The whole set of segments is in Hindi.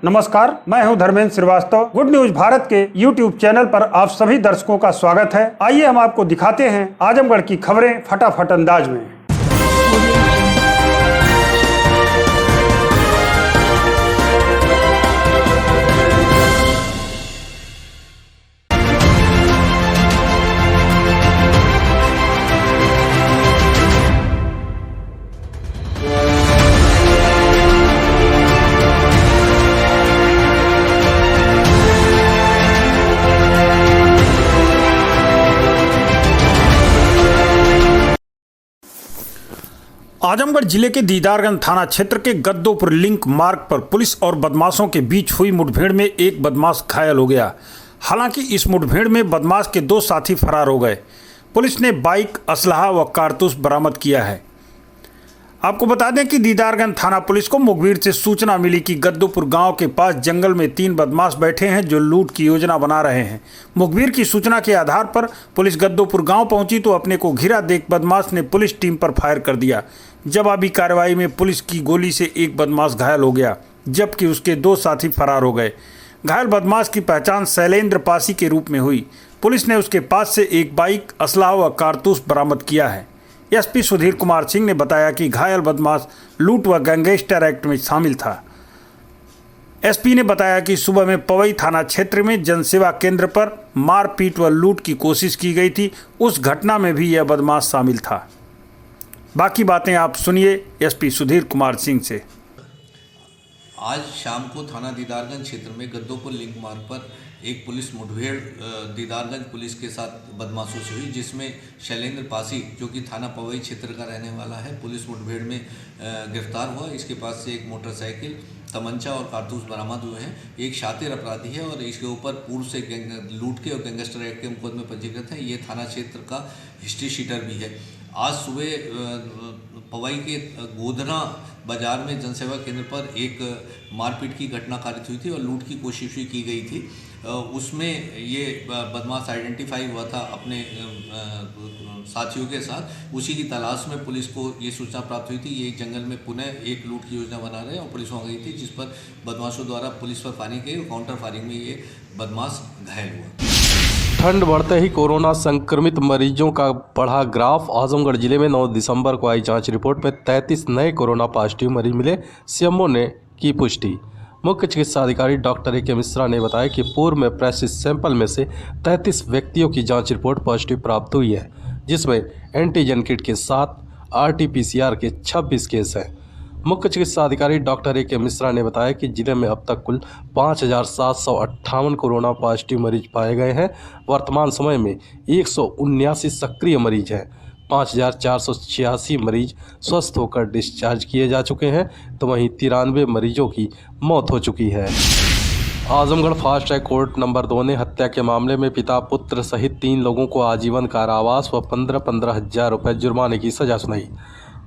नमस्कार, मैं हूं धर्मेंद्र श्रीवास्तव। गुड न्यूज भारत के YouTube चैनल पर आप सभी दर्शकों का स्वागत है। आइए हम आपको दिखाते हैं आजमगढ़ की खबरें फटाफट अंदाज में। आजमगढ़ जिले के दीदारगंज थाना क्षेत्र के गद्दोपुर लिंक मार्ग पर पुलिस और बदमाशों के बीच हुई मुठभेड़ में एक बदमाश घायल हो गया। हालांकि इस मुठभेड़ में बदमाश के 2 साथी फरार हो गए। पुलिस ने बाइक, असलहा व कारतूस बरामद किया है। आपको बता दें कि दीदारगंज थाना पुलिस को मुखबिर से सूचना मिली कि गद्दोपुर गांव के पास जंगल में 3 बदमाश बैठे हैं जो लूट की योजना बना रहे हैं। मुखबिर की सूचना के आधार पर पुलिस गद्दोपुर गांव पहुंची तो अपने को घिरा देख बदमाश ने पुलिस टीम पर फायर कर दिया। जवाबी कार्रवाई में पुलिस की गोली से एक बदमाश घायल हो गया, जबकि उसके 2 साथी फरार हो गए। घायल बदमाश की पहचान शैलेंद्र पासी के रूप में हुई। पुलिस ने उसके पास से एक बाइक, असलहा व कारतूस बरामद किया है। एसपी सुधीर कुमार सिंह ने बताया कि घायल बदमाश लूट व गैंगस्टर एक्ट में शामिल था। एसपी ने बताया कि सुबह में पवई थाना क्षेत्र में जनसेवा केंद्र पर मारपीट व लूट की कोशिश की गई थी। उस घटना में भी यह बदमाश शामिल था। बाकी बातें आप सुनिए एसपी सुधीर कुमार सिंह से। आज शाम को थाना दीदारगंज क्षेत्र में गद्दोपुर लिंक मार्ग पर एक पुलिस मुठभेड़ दीदारगंज पुलिस के साथ बदमाशों से हुई, जिसमें शैलेंद्र पासी जो कि थाना पवई क्षेत्र का रहने वाला है, पुलिस मुठभेड़ में गिरफ्तार हुआ। इसके पास से एक मोटरसाइकिल, तमंचा और कारतूस बरामद हुए हैं। एक शातिर अपराधी है और इसके ऊपर पूर्व से लूट के और गैंगस्टर एक्ट के मुकदमे पंजीकृत है। ये थाना क्षेत्र का हिस्ट्री शीटर भी है। आज सुबह पवई के गोधना बाजार में जनसेवा केंद्र पर एक मारपीट की घटना कारित हुई थी और लूट की कोशिश भी की गई थी। उसमें ये बदमाश आइडेंटिफाई हुआ था अपने साथियों के साथ। उसी की तलाश में पुलिस को ये सूचना प्राप्त हुई थी ये जंगल में पुनः एक लूट की योजना बना रहे हैं और पुलिस वहाँ गई थी, जिस पर बदमाशों द्वारा पुलिस पर फायरिंग की और काउंटर फायरिंग में ये बदमाश घायल हुआ। ठंड बढ़ते ही कोरोना संक्रमित मरीजों का बढ़ा ग्राफ। आजमगढ़ जिले में 9 दिसंबर को आई जांच रिपोर्ट में 33 नए कोरोना पॉजिटिव मरीज मिले। सीएमओ ने की पुष्टि। मुख्य चिकित्सा अधिकारी डॉक्टर ए के मिश्रा ने बताया कि पूर्व में प्रेषित सैंपल में से 33 व्यक्तियों की जांच रिपोर्ट पॉजिटिव प्राप्त हुई है, जिसमें एंटीजन किट के 7, RT-PCR के 26 केस हैं। मुख्य चिकित्सा अधिकारी डॉक्टर ए के मिश्रा ने बताया कि जिले में अब तक कुल 5,758 कोरोना पॉजिटिव मरीज पाए गए हैं। वर्तमान समय में 179 सक्रिय मरीज हैं। 5,486 मरीज स्वस्थ होकर डिस्चार्ज किए जा चुके हैं, तो वहीं 93 मरीजों की मौत हो चुकी है। Azamgarh fast track court number 2 ने हत्या के मामले में पिता, पुत्र सहित 3 लोगों को आजीवन कारावास व 15-15 हज़ार रुपये जुर्माने की सजा सुनाई।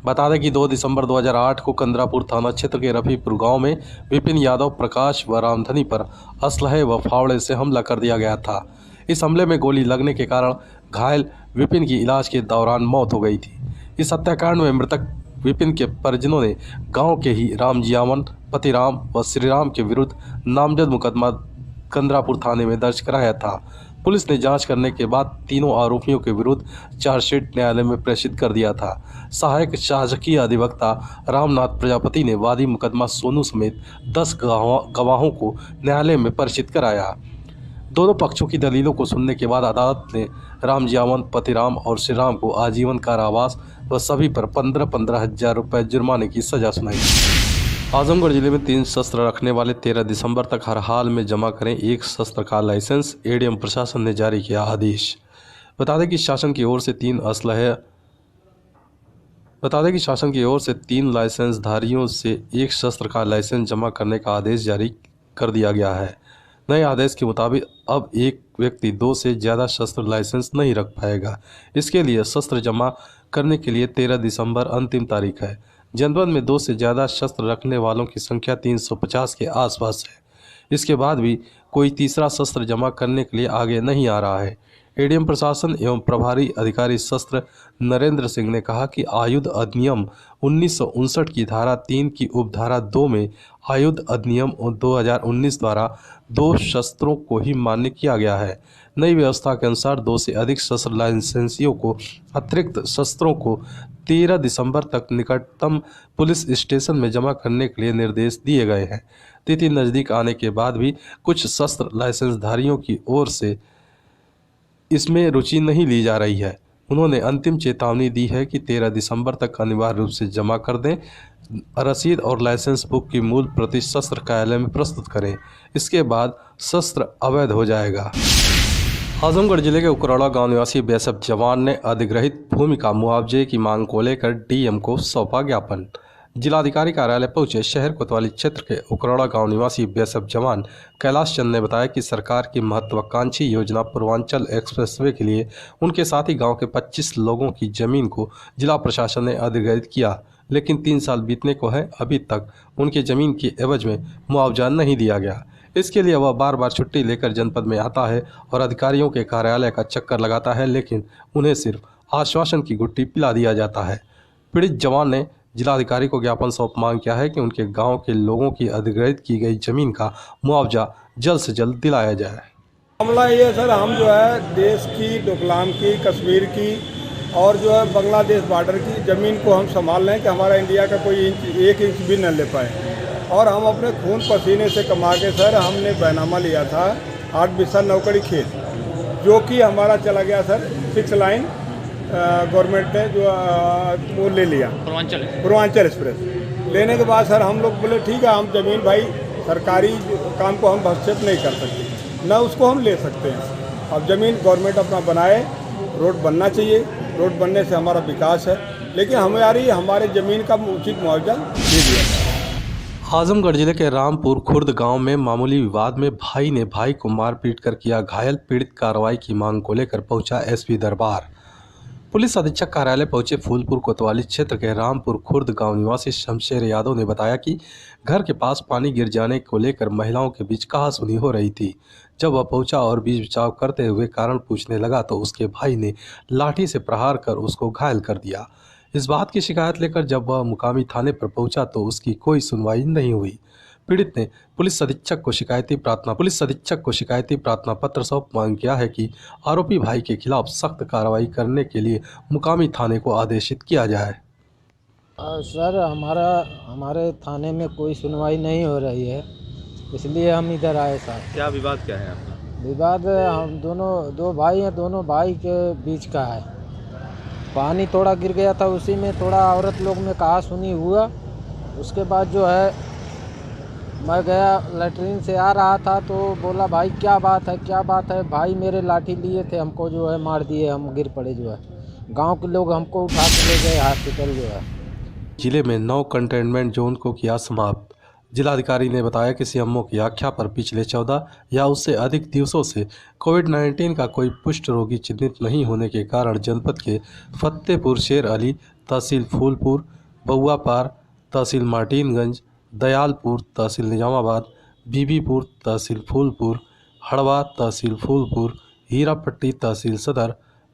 बता दें कि 2 दिसंबर 2008 को कंदरापुर थाना क्षेत्र के रफीपुर गांव में विपिन यादव, प्रकाश व रामधनी पर असलहे व फावड़े से हमला कर दिया गया था। इस हमले में गोली लगने के कारण घायल विपिन की इलाज के दौरान मौत हो गई थी। इस हत्याकांड में मृतक विपिन के परिजनों ने गांव के ही रामजियावन, पतिराम व श्रीराम के विरुद्ध नामजद मुकदमा कंदरापुर थाने में दर्ज कराया था। पुलिस ने जांच करने के बाद तीनों आरोपियों के विरुद्ध चार्जशीट न्यायालय में प्रेषित कर दिया था। सहायक शासकीय अधिवक्ता रामनाथ प्रजापति ने वादी मुकदमा सोनू समेत 10 गवाहों को न्यायालय में प्रेषित कराया। दोनों पक्षों की दलीलों को सुनने के बाद अदालत ने रामजियावन, पतिराम और श्रीराम को आजीवन कारावास व सभी पर 15-15 हज़ार रुपये जुर्माने की सजा सुनाई। आजमगढ़ जिले में 3 शस्त्र रखने वाले 13 दिसंबर तक हर हाल में जमा करें 1 शस्त्र का लाइसेंस। एडीएम प्रशासन ने जारी किया आदेश। बता दें कि शासन की ओर से 3 लाइसेंसधारियों से 1 शस्त्र का लाइसेंस जमा करने का आदेश जारी कर दिया गया है। नए आदेश के मुताबिक अब एक व्यक्ति 2 से ज़्यादा शस्त्र लाइसेंस नहीं रख पाएगा। इसके लिए शस्त्र जमा करने के लिए 13 दिसंबर अंतिम तारीख है। जनपद में 2 से ज़्यादा शस्त्र रखने वालों की संख्या 350 के आसपास है। इसके बाद भी कोई तीसरा शस्त्र जमा करने के लिए आगे नहीं आ रहा है। एडीएम प्रशासन एवं प्रभारी अधिकारी शस्त्र नरेंद्र सिंह ने कहा कि आयुध अधिनियम 1959 की धारा 3 की उपधारा 2 में आयुध अधिनियम 2019 द्वारा 2 शस्त्रों को ही मान्य किया गया है। नई व्यवस्था के अनुसार 2 से अधिक शस्त्र लाइसेंसियों को अतिरिक्त शस्त्रों को 13 दिसंबर तक निकटतम पुलिस स्टेशन में जमा करने के लिए निर्देश दिए गए हैं। तिथि नज़दीक आने के बाद भी कुछ शस्त्र लाइसेंसधारियों की ओर से इसमें रुचि नहीं ली जा रही है। उन्होंने अंतिम चेतावनी दी है कि 13 दिसंबर तक अनिवार्य रूप से जमा कर दें। रसीद और लाइसेंस बुक की मूल प्रति शस्त्र कार्यालय में प्रस्तुत करें। इसके बाद शस्त्र अवैध हो जाएगा। आजमगढ़ जिले के उकरौड़ा गांव निवासी बीएसएफ जवान ने अधिग्रहित भूमि का मुआवजे की मांग को लेकर डीएम को सौंपा ज्ञापन। जिलाधिकारी कार्यालय पहुंचे शहर कोतवाली क्षेत्र के उकरौड़ा गांव निवासी बीएसएफ जवान कैलाश चंद ने बताया कि सरकार की महत्वाकांक्षी योजना पूर्वांचल एक्सप्रेसवे के लिए उनके साथ ही गांव के 25 लोगों की जमीन को जिला प्रशासन ने अधिग्रहित किया, लेकिन 3 साल बीतने को है, अभी तक उनकी जमीन की एवज में मुआवजा नहीं दिया गया। इसके लिए वह बार बार छुट्टी लेकर जनपद में आता है और अधिकारियों के कार्यालय का चक्कर लगाता है, लेकिन उन्हें सिर्फ आश्वासन की गुट्टी पिला दिया जाता है। पीड़ित जवान ने जिलाधिकारी को ज्ञापन सौंप मांग किया है कि उनके गांव के लोगों की अधिग्रहित की गई जमीन का मुआवजा जल्द से जल्द दिलाया जाए। मामला ये सर, हम जो है देश की, डोकलाम की, कश्मीर की और जो है बांग्लादेश बॉर्डर की ज़मीन को हम संभाल लें कि हमारा इंडिया का कोई एक इंच भी न ले पाए। और हम अपने खून पसीने से कमा के सर हमने बैनामा लिया था 8 बिस्सा नौकरी खेत, जो कि हमारा चला गया सर 6 लाइन गवर्नमेंट ने जो वो ले लिया पूर्वांचल एक्सप्रेस। लेने के बाद सर हम लोग बोले ठीक है, हम ज़मीन भाई सरकारी काम को हम हस्तक्षेप नहीं कर सकते, न उसको हम ले सकते हैं। अब ज़मीन गवर्नमेंट अपना बनाए, रोड बनना चाहिए, रोड बनने से हमारा विकास है, लेकिन हमारे ज़मीन का उचित मुआवजा दे दिया। आजमगढ़ जिले के रामपुर खुर्द गांव में मामूली विवाद में भाई ने भाई को मारपीट कर किया घायल। पीड़ित कार्रवाई की मांग को लेकर पहुंचा एसपी दरबार। पुलिस अधीक्षक कार्यालय पहुंचे फूलपुर कोतवाली क्षेत्र के रामपुर खुर्द गांव निवासी शमशेर यादव ने बताया कि घर के पास पानी गिर जाने को लेकर महिलाओं के बीच कहासुनी हो रही थी। जब वह पहुंचा और बीच बचाव करते हुए कारण पूछने लगा तो उसके भाई ने लाठी से प्रहार कर उसको घायल कर दिया। इस बात की शिकायत लेकर जब वह मुकामी थाने पर पहुंचा तो उसकी कोई सुनवाई नहीं हुई। पीड़ित ने पुलिस अधीक्षक को शिकायती प्रार्थना पत्र सौंप मांग किया है कि आरोपी भाई के खिलाफ सख्त कार्रवाई करने के लिए मुकामी थाने को आदेशित किया जाए। सर हमारे थाने में कोई सुनवाई नहीं हो रही है, इसलिए हम इधर आए सर। क्या विवाद क्या है आपका? विवाद हम दो भाई हैं, दोनों भाई के बीच का है। पानी थोड़ा गिर गया था, उसी में थोड़ा औरत लोग में कहासुनी हुआ। उसके बाद जो है मैं गया, लैट्रीन से आ रहा था तो बोला भाई क्या बात है। भाई मेरे लाठी लिए थे, हमको जो है मार दिए, हम गिर पड़े। जो है गांव के लोग हमको उठा के ले गए हॉस्पिटल। जो है जिले में 9 कंटेनमेंट जोन को किया समाप्त। जिलाधिकारी ने बताया कि सीएमओ की आख्या पर पिछले 14 या उससे अधिक दिवसों से कोविड-19 का कोई पुष्ट रोगी चिन्हित नहीं होने के कारण जनपद के फतेहपुर शेर अली तहसील फूलपुर, बउआपार तहसील मार्टिनगंज, दयालपुर तहसील निजामाबाद, बीबीपुर तहसील फूलपुर, हड़वा तहसील फूलपुर, हीरापट्टी तहसील सदर,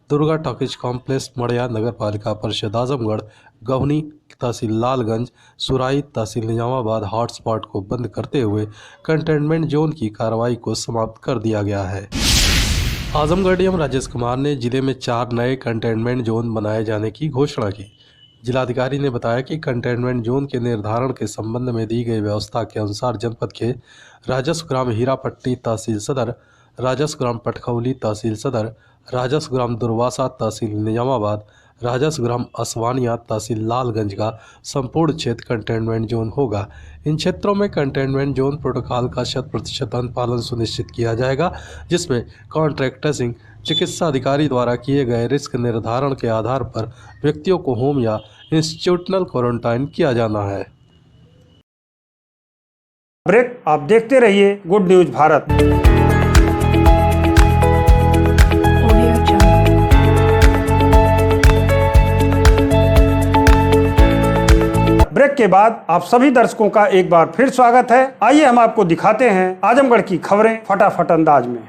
दुर्गा टॉकीज कॉम्प्लेक्स मड़िया नगर पालिका परिषद आजमगढ़, गहुनी तहसील लालगंज, सुराई तहसील निजामाबाद हॉटस्पॉट को बंद करते हुए कंटेनमेंट जोन की कार्रवाई को समाप्त कर दिया गया है। आजमगढ़ डीएम राजेश कुमार ने जिले में 4 नए कंटेनमेंट जोन बनाए जाने की घोषणा की। जिलाधिकारी ने बताया कि कंटेनमेंट जोन के निर्धारण के संबंध में दी गई व्यवस्था के अनुसार जनपद के राजस्व ग्राम हीरापट्टी तहसील सदर, राजस्व ग्राम पटखौली तहसील सदर, राजस्व ग्राम दुर्वासा तहसील निजामाबाद, राजस्व ग्राम असवानिया तहसील लालगंज का संपूर्ण क्षेत्र कंटेनमेंट जोन होगा। इन क्षेत्रों में कंटेनमेंट जोन प्रोटोकॉल का 100% अनुपालन सुनिश्चित किया जाएगा, जिसमें कॉन्ट्रैक्ट ट्रेसिंग, चिकित्सा अधिकारी द्वारा किए गए रिस्क निर्धारण के आधार पर व्यक्तियों को होम या इंस्टीट्यूशनल क्वारंटाइन किया जाना है। ब्रेक। आप देखते रहिए गुड न्यूज भारत। ब्रेक के बाद आप सभी दर्शकों का एक बार फिर स्वागत है। आइए हम आपको दिखाते हैं आजमगढ़ की खबरें फटाफट अंदाज में।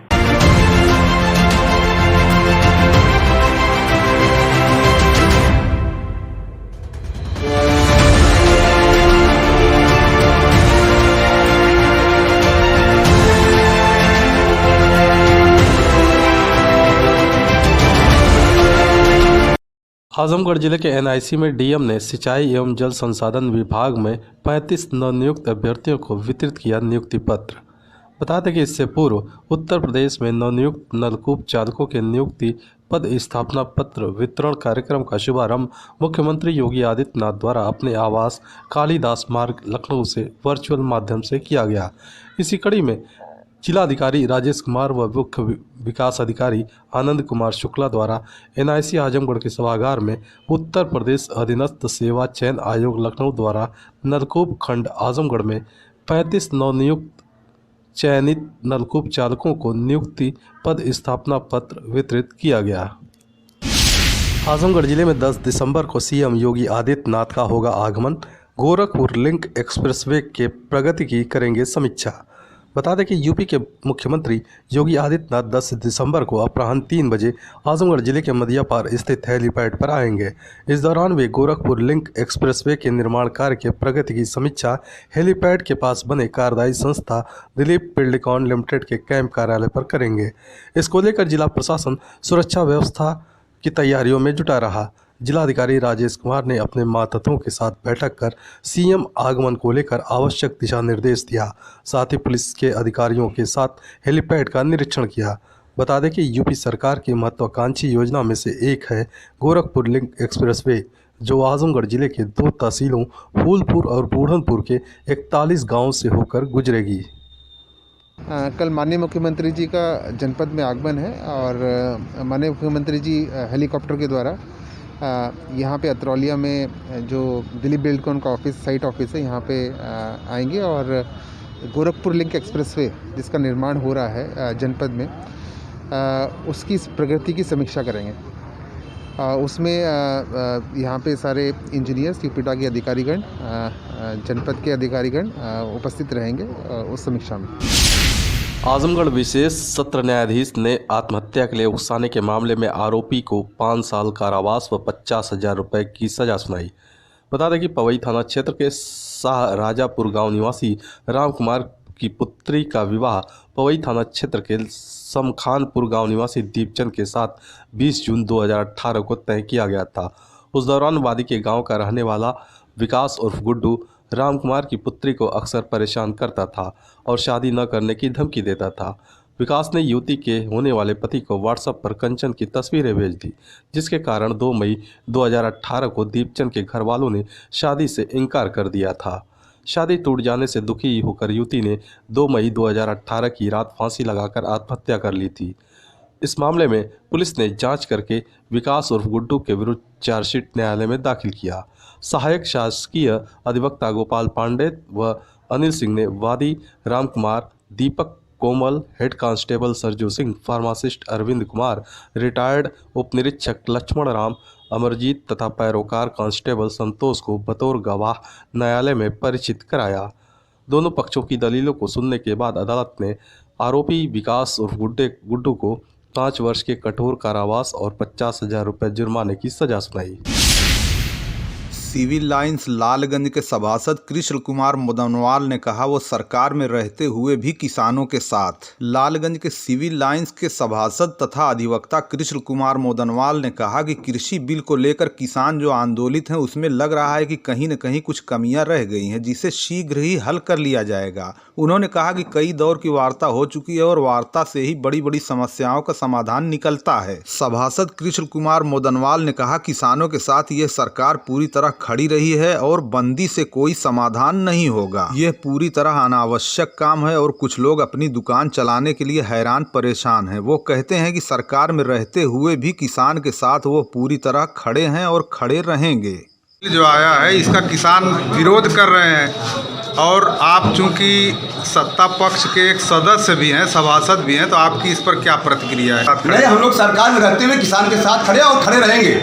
आजमगढ़ जिले के एनआईसी में डीएम ने सिंचाई एवं जल संसाधन विभाग में 35 नवनियुक्त अभ्यर्थियों को वितरित किया नियुक्ति पत्र। बता दें कि इससे पूर्व उत्तर प्रदेश में नवनियुक्त नलकूप चालकों के नियुक्ति पद स्थापना पत्र वितरण कार्यक्रम का शुभारंभ मुख्यमंत्री योगी आदित्यनाथ द्वारा अपने आवास कालीदास मार्ग लखनऊ से वर्चुअल माध्यम से किया गया। इसी कड़ी में जिलाधिकारी राजेश कुमार व मुख्य विकास अधिकारी आनंद कुमार शुक्ला द्वारा एनआईसी आजमगढ़ के सभागार में उत्तर प्रदेश अधीनस्थ सेवा चयन आयोग लखनऊ द्वारा नलकूप खंड आजमगढ़ में 35 नवनियुक्त चयनित नलकूप चालकों को नियुक्ति पद स्थापना पत्र वितरित किया गया। आजमगढ़ जिले में 10 दिसंबर को सीएम योगी आदित्यनाथ का होगा आगमन। गोरखपुर लिंक एक्सप्रेसवे के प्रगति की करेंगे समीक्षा। बता दें कि यूपी के मुख्यमंत्री योगी आदित्यनाथ 10 दिसंबर को अपराह्न 3 बजे आजमगढ़ जिले के मदियापार स्थित हेलीपैड पर आएंगे। इस दौरान वे गोरखपुर लिंक एक्सप्रेसवे के निर्माण कार्य के प्रगति की समीक्षा हेलीपैड के पास बने कार्यदायी संस्था दिलीप बिल्डकॉन लिमिटेड के कैंप कार्यालय पर करेंगे। इसको लेकर जिला प्रशासन सुरक्षा व्यवस्था की तैयारियों में जुटा रहा। जिलाधिकारी राजेश कुमार ने अपने मातहतों के साथ बैठक कर सीएम आगमन को लेकर आवश्यक दिशा निर्देश दिया। साथ ही पुलिस के अधिकारियों के साथ हेलीपैड का निरीक्षण किया। बता दें कि यूपी सरकार की महत्वाकांक्षी योजना में से एक है गोरखपुर लिंक एक्सप्रेसवे, जो आजमगढ़ जिले के 2 तहसीलों फूलपुर और बूढ़नपुर के 41 गाँव से होकर गुजरेगी। कल माननीय मुख्यमंत्री जी का जनपद में आगमन है और माननीय मुख्यमंत्री जी हेलीकॉप्टर के द्वारा यहाँ पे अतरौलिया में जो दिलीप बिल्डकॉन का साइट ऑफिस है यहाँ पे आएंगे और गोरखपुर लिंक एक्सप्रेसवे जिसका निर्माण हो रहा है जनपद में उसकी प्रगति की समीक्षा करेंगे। उसमें यहाँ पे सारे इंजीनियर्स यूपीडा के अधिकारीगण जनपद के अधिकारीगण उपस्थित रहेंगे उस समीक्षा में। आजमगढ़ विशेष सत्र न्यायाधीश ने आत्महत्या के लिए उकसाने के मामले में आरोपी को 5 साल कारावास व 50,000 रुपये की सजा सुनाई। बता दें कि पवई थाना क्षेत्र के शाह राजापुर गांव निवासी राम कुमार की पुत्री का विवाह पवई थाना क्षेत्र के समखानपुर गांव निवासी दीपचंद के साथ 20 जून 2018 को तय किया गया था। उस दौरान वादी के गाँव का रहने वाला विकास उर्फ गुड्डू राम कुमार की पुत्री को अक्सर परेशान करता था और शादी न करने की धमकी देता था। विकास ने युवती के होने वाले पति को व्हाट्सएप पर कंचन की तस्वीरें भेज दी, जिसके कारण 2 मई 2018 को दीपचंद के घर वालों ने शादी से इनकार कर दिया था। शादी टूट जाने से दुखी होकर युवती ने 2 मई 2018 की रात फांसी लगाकर आत्महत्या कर ली थी। इस मामले में पुलिस ने जांच करके विकास उर्फ गुड्डू के विरुद्ध चार्जशीट न्यायालय में दाखिल किया। सहायक शासकीय अधिवक्ता गोपाल पांडे व अनिल सिंह ने वादी Ramkumar, Deepak Komal, head constable Sarju Singh, pharmacist Arvind Kumar, retired उपनिरीक्षक लक्ष्मण राम, अमरजीत तथा पैरोकार कांस्टेबल संतोष को बतौर गवाह न्यायालय में परिचित कराया। दोनों पक्षों की दलीलों को सुनने के बाद अदालत ने आरोपी विकास उर्फ गुड्डू को 5 वर्ष के कठोर कारावास और 50,000 रुपये जुर्माने की सजा सुनाई। सिविल लाइंस लालगंज के सभासद कृष्ण कुमार मोदनवाल ने कहा वो सरकार में रहते हुए भी किसानों के साथ। लालगंज के सिविल लाइंस के सभासद तथा अधिवक्ता कृष्ण कुमार मोदनवाल ने कहा कि कृषि बिल को लेकर किसान जो आंदोलित हैं उसमें लग रहा है कि कहीं न कहीं कुछ कमियां रह गई हैं, जिसे शीघ्र ही हल कर लिया जाएगा। उन्होंने कहा कि कई दौर की वार्ता हो चुकी है और वार्ता से ही बड़ी बड़ी समस्याओं का समाधान निकलता है। सभासद कृष्ण कुमार मोदनवाल ने कहा किसानों के साथ ये सरकार पूरी तरह खड़ी रही है और बंदी से कोई समाधान नहीं होगा। यह पूरी तरह अनावश्यक काम है और कुछ लोग अपनी दुकान चलाने के लिए हैरान परेशान हैं। वो कहते हैं कि सरकार में रहते हुए भी किसान के साथ वो पूरी तरह खड़े हैं और खड़े रहेंगे। जो आया है इसका किसान विरोध कर रहे हैं और आप चूंकि सत्ता पक्ष के एक सदस्य भी हैं, सभासद भी हैं, तो आपकी इस पर क्या प्रतिक्रिया है? नहीं, हम लोग सरकार में रहते हुए किसान के साथ खड़े और खड़े रहेंगे।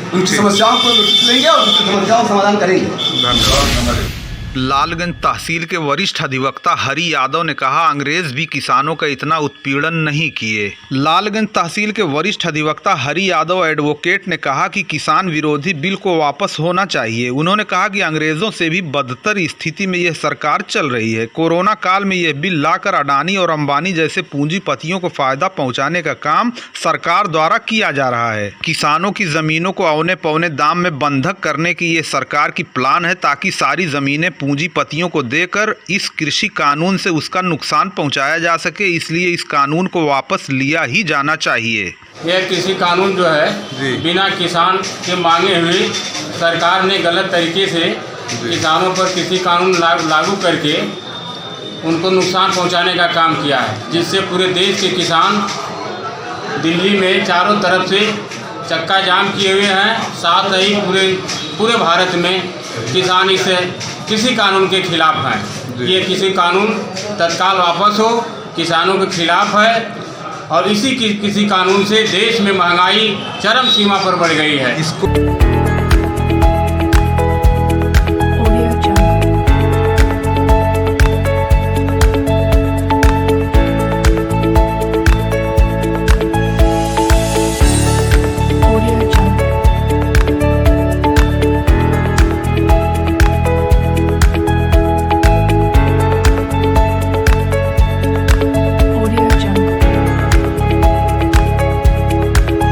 उनकी समस्याओं को नोटिस लेंगे और उनकी समस्याओं का समाधान करेंगे। धन्यवाद। लालगंज तहसील के वरिष्ठ अधिवक्ता हरि यादव ने कहा, अंग्रेज भी किसानों का इतना उत्पीड़न नहीं किए। लालगंज तहसील के वरिष्ठ अधिवक्ता हरि यादव एडवोकेट ने कहा कि किसान विरोधी बिल को वापस होना चाहिए। उन्होंने कहा कि अंग्रेजों से भी बदतर स्थिति में यह सरकार चल रही है। कोरोना काल में यह बिल लाकर अडानी और अंबानी जैसे पूंजीपतियों को फायदा पहुंचाने का काम सरकार द्वारा किया जा रहा है। किसानों की जमीनों को औने पौने दाम में बंधक करने की ये सरकार की प्लान है, ताकि सारी जमीनें पूंजीपतियों को देकर इस कृषि कानून से उसका नुकसान पहुंचाया जा सके। इसलिए इस कानून को वापस लिया ही जाना चाहिए। यह कृषि कानून जो है बिना किसान के मांगे हुए सरकार ने गलत तरीके से किसानों पर कृषि कानून लागू करके उनको नुकसान पहुंचाने का काम किया है, जिससे पूरे देश के किसान दिल्ली में चारों तरफ से चक्का जाम किए हुए हैं। साथ ही पूरे भारत में किसान इस कृषि कानून के खिलाफ हैं। ये कृषि कानून तत्काल वापस हो, किसानों के खिलाफ है और इसी कृषि कानून से देश में महंगाई चरम सीमा पर बढ़ गई है।